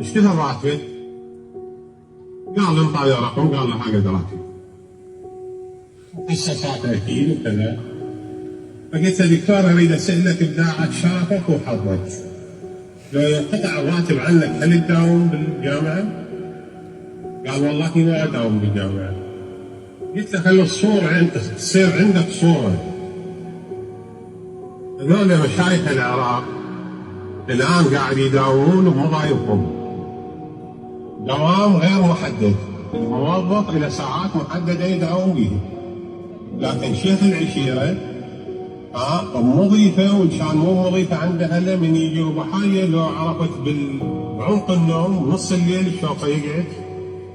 ايش كثر راتبك؟ قال انطاني رقم، قال له هذا راتبي. قصصات اكيد وكذا. فقلت له دكتور اريد اسالك ابداعك شرفك وحظك. لو ينقطع الراتب عنك هل تداوم بالجامعه؟ قال والله ما اداوم بالجامعه. قلت له خلي الصوره تصير عندك صوره. هذول مشايخ العراق الان قاعد يداومون بوظائفهم دوام غير محدد، الموظف الى ساعات محدده يداوم بها. لكن شيخ العشيره مضيفه، وان كان مو مضيفه عنده هلا من يجي بحاجه لو عرفت بعمق النوم نص الليل الشوفه يقعد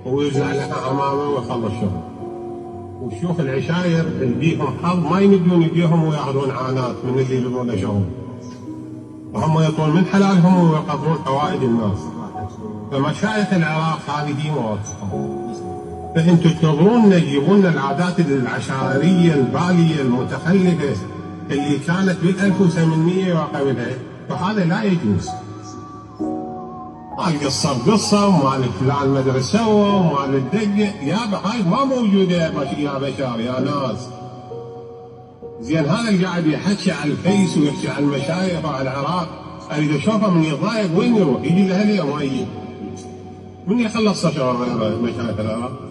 ويوزع لها امامه ويخلص شغل. وشيوخ العشاير اللي بيهم حظ ما يمدون يديهم وياخذون عانات من اللي يبغون شغل، وهم يطون من حلالهم ويقضون حوائج الناس. فمشايخ العراق هذه مواقفهم. فانتم تنظرون تجيبون العادات العشائريه الباليه المتخلفه اللي كانت بال 1800 وقبلها، فهذا لا يجوز. مال قصه ومال فلان مدرسه ومال الدقه، هاي ما موجوده يا بشر يا ناس. زين هذا اللي قاعد يحكي على الفيس ويحكي على المشايخ وعلى العراق، اريد اشوفه من يتضايق وين يروح؟ يجي لاهليه ما يجي. من يخلص شغل مشايخ العراق؟